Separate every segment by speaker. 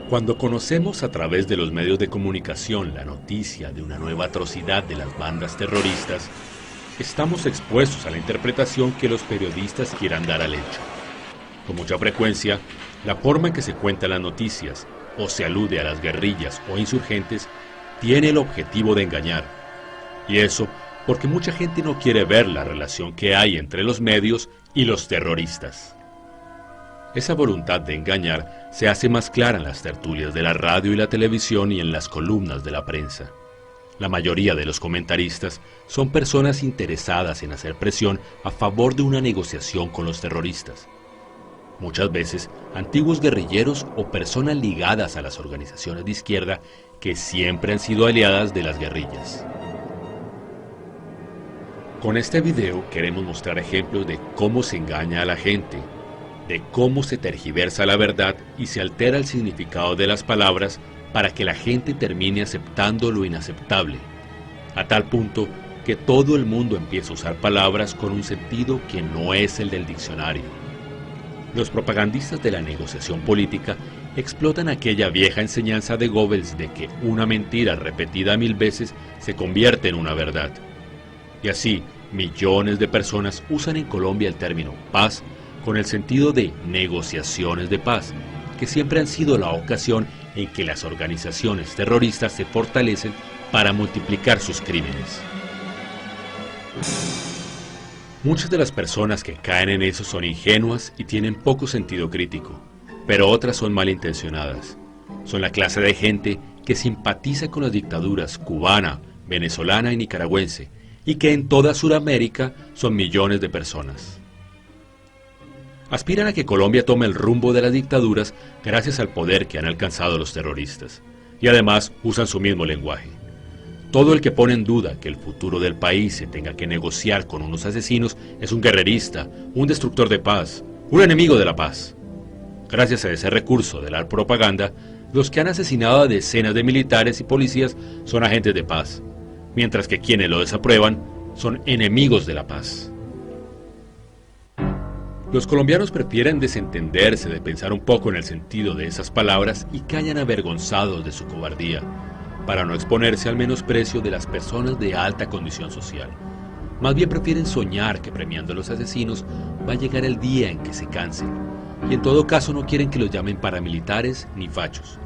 Speaker 1: Cuando conocemos a través de los medios de comunicación la noticia de una nueva atrocidad de las bandas terroristas, estamos expuestos a la interpretación que los periodistas quieran dar al hecho. Con mucha frecuencia, la forma en que se cuentan las noticias o se alude a las guerrillas o insurgentes tiene el objetivo de engañar. Y eso porque mucha gente no quiere ver la relación que hay entre los medios y los terroristas. Esa voluntad de engañar se hace más clara en las tertulias de la radio y la televisión y en las columnas de la prensa. La mayoría de los comentaristas son personas interesadas en hacer presión a favor de una negociación con los terroristas. Muchas veces, antiguos guerrilleros o personas ligadas a las organizaciones de izquierda que siempre han sido aliadas de las guerrillas. Con este video queremos mostrar ejemplos de cómo se engaña a la gente, de cómo se tergiversa la verdad y se altera el significado de las palabras para que la gente termine aceptando lo inaceptable, a tal punto que todo el mundo empieza a usar palabras con un sentido que no es el del diccionario. Los propagandistas de la negociación política explotan aquella vieja enseñanza de Goebbels de que una mentira repetida 1000 veces se convierte en una verdad. Y así, millones de personas usan en Colombia el término paz con el sentido de negociaciones de paz, que siempre han sido la ocasión en que las organizaciones terroristas se fortalecen para multiplicar sus crímenes. Muchas de las personas que caen en eso son ingenuas y tienen poco sentido crítico, pero otras son malintencionadas. Son la clase de gente que simpatiza con las dictaduras cubana, venezolana y nicaragüense, y que en toda Sudamérica son millones de personas. Aspiran a que Colombia tome el rumbo de las dictaduras gracias al poder que han alcanzado los terroristas, y además usan su mismo lenguaje. Todo el que pone en duda que el futuro del país se tenga que negociar con unos asesinos es un guerrerista, un destructor de paz, un enemigo de la paz. Gracias a ese recurso de la propaganda, los que han asesinado a decenas de militares y policías son agentes de paz, mientras que quienes lo desaprueban son enemigos de la paz. Los colombianos prefieren desentenderse de pensar un poco en el sentido de esas palabras y callan avergonzados de su cobardía, para no exponerse al menosprecio de las personas de alta condición social. Más bien prefieren soñar que premiando a los asesinos va a llegar el día en que se cansen, y en todo caso no quieren que los llamen paramilitares ni fachos.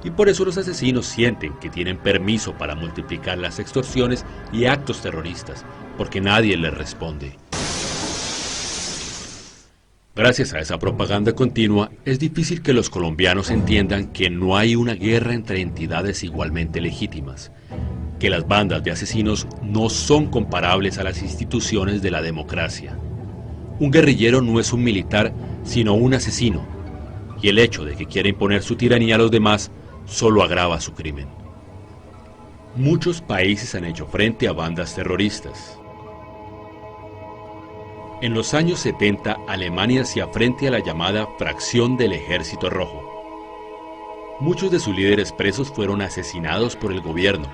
Speaker 1: Y por eso los asesinos sienten que tienen permiso para multiplicar las extorsiones y actos terroristas, porque nadie les responde. Gracias a esa propaganda continua, es difícil que los colombianos entiendan que no hay una guerra entre entidades igualmente legítimas, que las bandas de asesinos no son comparables a las instituciones de la democracia. Un guerrillero no es un militar, sino un asesino, y el hecho de que quiera imponer su tiranía a los demás solo agrava su crimen. Muchos países han hecho frente a bandas terroristas. En los años 70, Alemania hacía frente a la llamada Fracción del Ejército Rojo. Muchos de sus líderes presos fueron asesinados por el gobierno,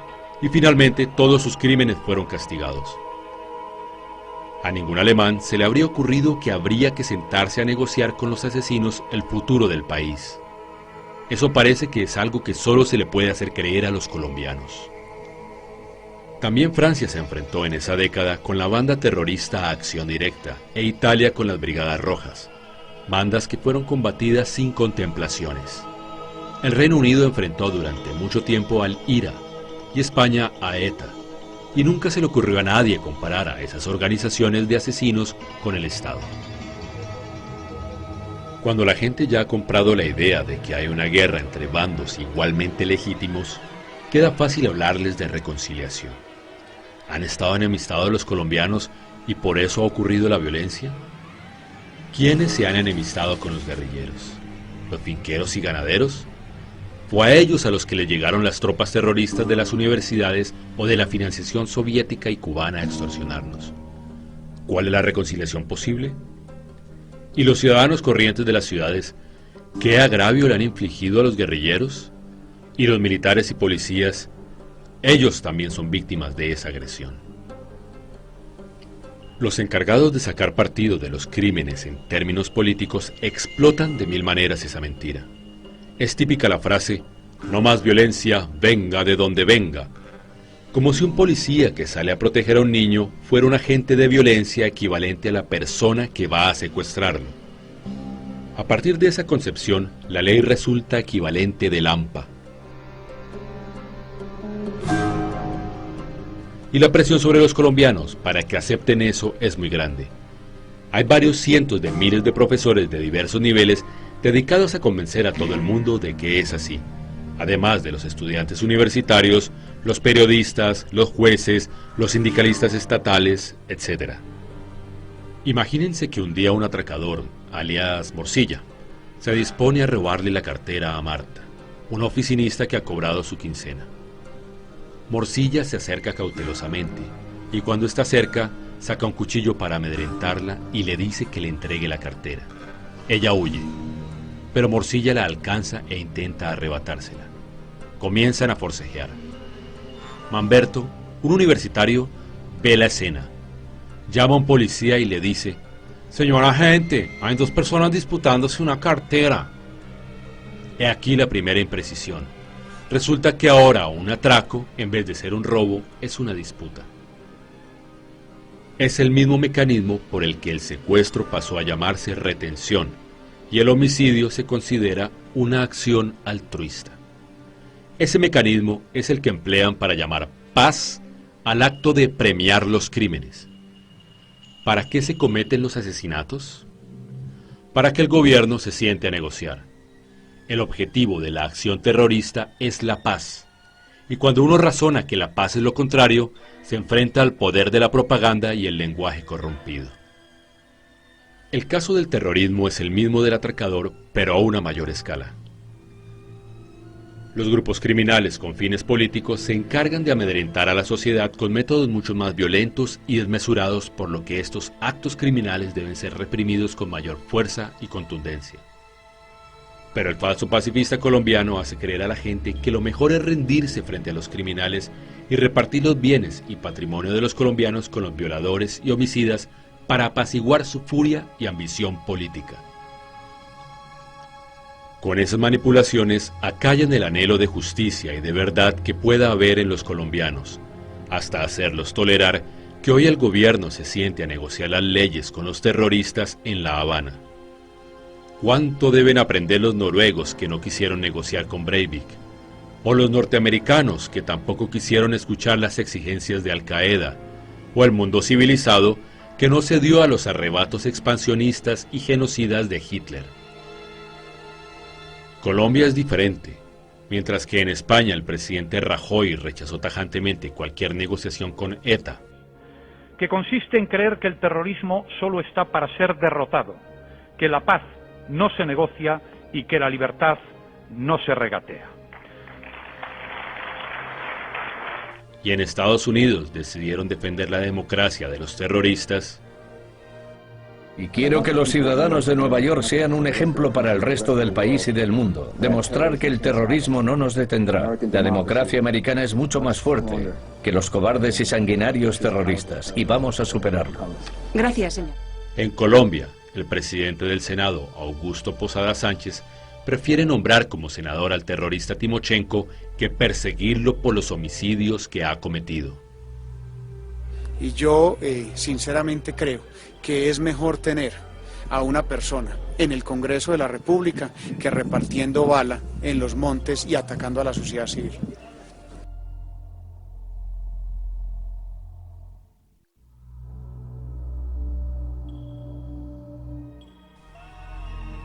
Speaker 1: y finalmente todos sus crímenes fueron castigados. A ningún alemán se le habría ocurrido que habría que sentarse a negociar con los asesinos el futuro del país. Eso parece que es algo que solo se le puede hacer creer a los colombianos. También Francia se enfrentó en esa década con la banda terrorista Acción Directa e Italia con las Brigadas Rojas, bandas que fueron combatidas sin contemplaciones. El Reino Unido enfrentó durante mucho tiempo al IRA y España a ETA, y nunca se le ocurrió a nadie comparar a esas organizaciones de asesinos con el Estado. Cuando la gente ya ha comprado la idea de que hay una guerra entre bandos igualmente legítimos, queda fácil hablarles de reconciliación. ¿Han estado enemistados los colombianos y por eso ha ocurrido la violencia? ¿Quiénes se han enemistado con los guerrilleros? ¿Los finqueros y ganaderos? ¿Fue a ellos a los que le llegaron las tropas terroristas de las universidades o de la financiación soviética y cubana a extorsionarnos? ¿Cuál es la reconciliación posible? ¿Y los ciudadanos corrientes de las ciudades, qué agravio le han infligido a los guerrilleros? ¿Y los militares y policías? Ellos también son víctimas de esa agresión. Los encargados de sacar partido de los crímenes en términos políticos explotan de mil maneras esa mentira. Es típica la frase, no más violencia, venga de donde venga, como si un policía que sale a proteger a un niño fuera un agente de violencia equivalente a la persona que va a secuestrarlo. A partir de esa concepción, la ley resulta equivalente del AMPA. Y la presión sobre los colombianos para que acepten eso es muy grande. Hay varios cientos de miles de profesores de diversos niveles dedicados a convencer a todo el mundo de que es así, además de los estudiantes universitarios, los periodistas, los jueces, los sindicalistas estatales, etc. Imagínense que un día un atracador, alias Morcilla, se dispone a robarle la cartera a Marta, una oficinista que ha cobrado su quincena. Morcilla se acerca cautelosamente y cuando está cerca saca un cuchillo para amedrentarla y le dice que le entregue la cartera. Ella huye, pero Morcilla la alcanza e intenta arrebatársela. Comienzan a forcejear. Manberto, un universitario, ve la escena. Llama a un policía y le dice: «Señor agente, hay dos personas disputándose una cartera». He aquí la primera imprecisión. Resulta que ahora un atraco, en vez de ser un robo, es una disputa. Es el mismo mecanismo por el que el secuestro pasó a llamarse retención y el homicidio se considera una acción altruista. Ese mecanismo es el que emplean para llamar paz al acto de premiar los crímenes. ¿Para qué se cometen los asesinatos? Para que el gobierno se siente a negociar. El objetivo de la acción terrorista es la paz, y cuando uno razona que la paz es lo contrario, se enfrenta al poder de la propaganda y el lenguaje corrompido. El caso del terrorismo es el mismo del atracador, pero a una mayor escala. Los grupos criminales con fines políticos se encargan de amedrentar a la sociedad con métodos mucho más violentos y desmesurados, por lo que estos actos criminales deben ser reprimidos con mayor fuerza y contundencia. Pero el falso pacifista colombiano hace creer a la gente que lo mejor es rendirse frente a los criminales y repartir los bienes y patrimonio de los colombianos con los violadores y homicidas para apaciguar su furia y ambición política. Con esas manipulaciones acallan el anhelo de justicia y de verdad que pueda haber en los colombianos, hasta hacerlos tolerar que hoy el gobierno se siente a negociar las leyes con los terroristas en La Habana. ¿Cuánto deben aprender los noruegos que no quisieron negociar con Breivik? ¿O los norteamericanos que tampoco quisieron escuchar las exigencias de Al Qaeda? ¿O el mundo civilizado que no cedió a los arrebatos expansionistas y genocidas de Hitler? Colombia es diferente. Mientras que en España el presidente Rajoy rechazó tajantemente cualquier negociación con ETA,
Speaker 2: que consiste en creer que el terrorismo solo está para ser derrotado, que la paz no se negocia y que la libertad no se regatea.
Speaker 1: Y en Estados Unidos decidieron defender la democracia de los terroristas.
Speaker 3: Y quiero que los ciudadanos de Nueva York sean un ejemplo para el resto del país y del mundo. Demostrar que el terrorismo no nos detendrá. La democracia americana es mucho más fuerte que los cobardes y sanguinarios terroristas, y vamos a superarlo.
Speaker 4: Gracias, señor.
Speaker 1: En Colombia, el presidente del Senado, Augusto Posada Sánchez, prefiere nombrar como senador al terrorista Timochenko que perseguirlo por los homicidios que ha cometido.
Speaker 5: Y yo sinceramente creo que es mejor tener a una persona en el Congreso de la República que repartiendo bala en los montes y atacando a la sociedad civil.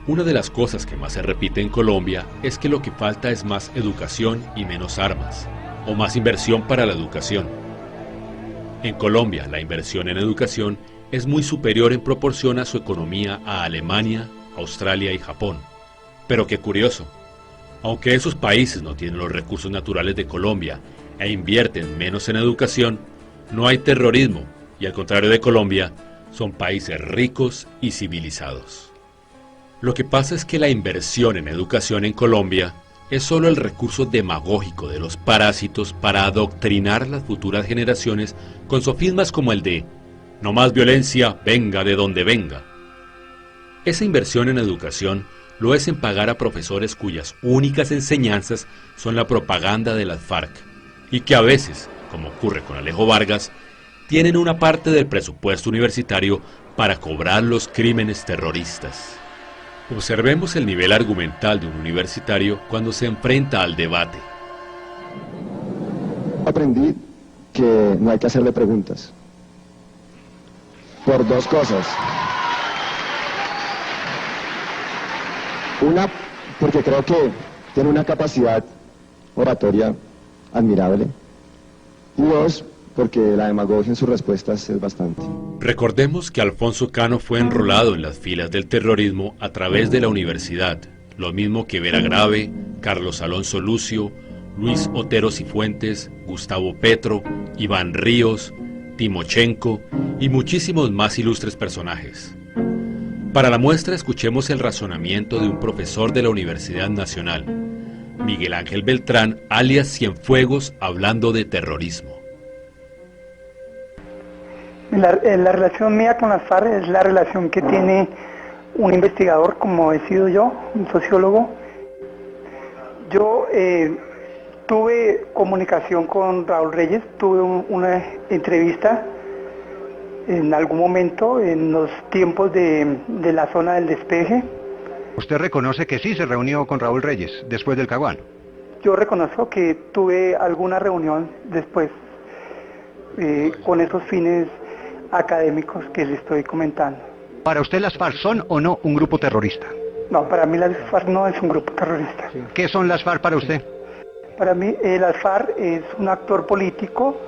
Speaker 1: Una de las cosas que más se repite en Colombia es que lo que falta es más educación y menos armas, o más inversión para la educación. En Colombia, la inversión en educación es muy superior en proporción a su economía a Alemania, Australia y Japón. Pero qué curioso, aunque esos países no tienen los recursos naturales de Colombia e invierten menos en educación, no hay terrorismo y al contrario de Colombia, son países ricos y civilizados. Lo que pasa es que la inversión en educación en Colombia es solo el recurso demagógico de los parásitos para adoctrinar a las futuras generaciones con sofismas como el de «no más violencia, venga de donde venga». Esa inversión en educación lo es en pagar a profesores cuyas únicas enseñanzas son la propaganda de las FARC, y que a veces, como ocurre con Alejo Vargas, tienen una parte del presupuesto universitario para cobrar los crímenes terroristas. Observemos el nivel argumental de un universitario cuando se enfrenta al debate.
Speaker 4: Aprendí que no hay que hacerle preguntas. Por dos cosas. Una, porque creo que tiene una capacidad oratoria admirable. Y dos, porque la demagogia en sus respuestas es bastante.
Speaker 1: Recordemos que Alfonso Cano fue enrolado en las filas del terrorismo a través de la universidad, lo mismo que Vera Grave, Carlos Alonso Lucio, Luis Otero Cifuentes, Gustavo Petro, Iván Ríos, Timochenko y muchísimos más ilustres personajes. Para la muestra escuchemos el razonamiento de un profesor de la Universidad Nacional, Miguel Ángel Beltrán, alias Cienfuegos, hablando de terrorismo.
Speaker 6: La relación mía con las FARC es la relación que tiene un investigador, como he sido yo, un sociólogo. Yo tuve comunicación con Raúl Reyes, tuve una entrevista en algún momento en los tiempos de la zona del despeje.
Speaker 7: ¿Usted reconoce que sí se reunió con Raúl Reyes después del Caguán?
Speaker 6: Yo reconozco que tuve alguna reunión después con esos fines académicos que le estoy comentando.
Speaker 7: ¿Para usted las FARC son o no un grupo terrorista?
Speaker 6: No, para mí las FARC no es un grupo terrorista.
Speaker 7: ¿Qué son las FARC para usted?
Speaker 6: Para mí las FARC es un actor político,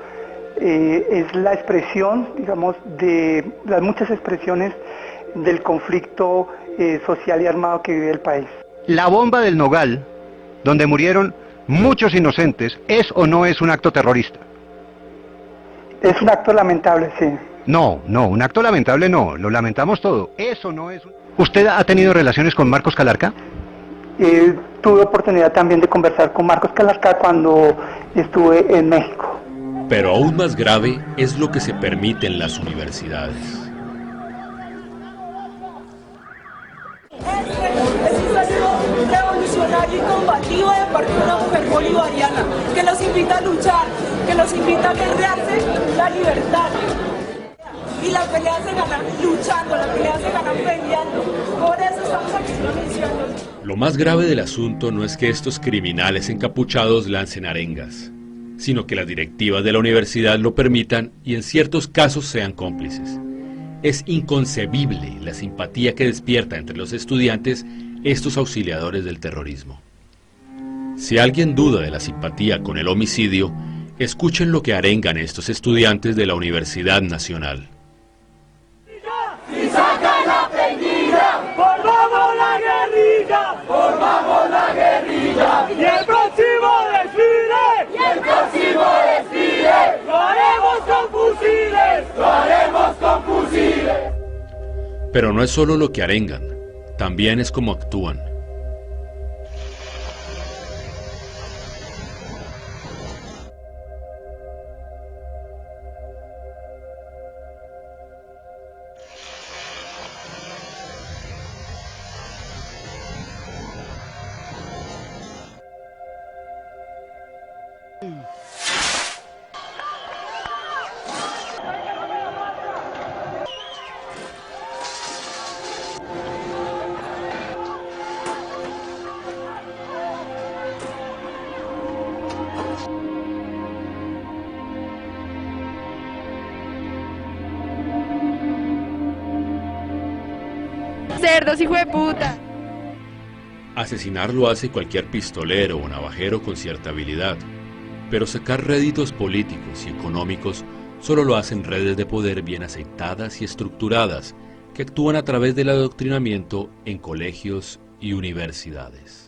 Speaker 6: es la expresión, digamos, de las muchas expresiones del conflicto social y armado que vive el país.
Speaker 7: La bomba del Nogal, donde murieron muchos inocentes, ¿es o no es un acto terrorista?
Speaker 6: Es un acto lamentable, sí.
Speaker 7: No, un acto lamentable no, lo lamentamos todo. ¿Es o no es? ¿Usted ha tenido relaciones con Marcos Calarca?
Speaker 6: Tuve oportunidad también de conversar con Marcos Calarca cuando estuve en México.
Speaker 1: Pero aún más grave es lo que se permite en las universidades.
Speaker 8: Es un saludo revolucionario y combativo de parte de una mujer bolivariana que los invita a luchar, que los invita a guerrearse la libertad. Y la pelea se gana luchando, la pelea se gana peleando. Por eso estamos aquí pronunciando.
Speaker 1: Lo más grave del asunto no es que estos criminales encapuchados lancen arengas, sino que las directivas de la universidad lo permitan y en ciertos casos sean cómplices. Es inconcebible la simpatía que despierta entre los estudiantes estos auxiliadores del terrorismo. Si alguien duda de la simpatía con el homicidio, escuchen lo que arengan estos estudiantes de la Universidad Nacional.
Speaker 8: ¡Si sacan la prendida! ¡Formamos la guerrilla! ¡Formamos la guerrilla! ¡Y el próximo desfile! ¡Y el próximo desfile! ¡Lo haremos con fusiles! ¡Lo haremos con fusiles!
Speaker 1: Pero no es solo lo que arengan, también es como actúan.
Speaker 9: Cerdos, hijo de puta.
Speaker 1: Asesinar lo hace cualquier pistolero o navajero con cierta habilidad, pero sacar réditos políticos y económicos solo lo hacen redes de poder bien aceitadas y estructuradas que actúan a través del adoctrinamiento en colegios y universidades.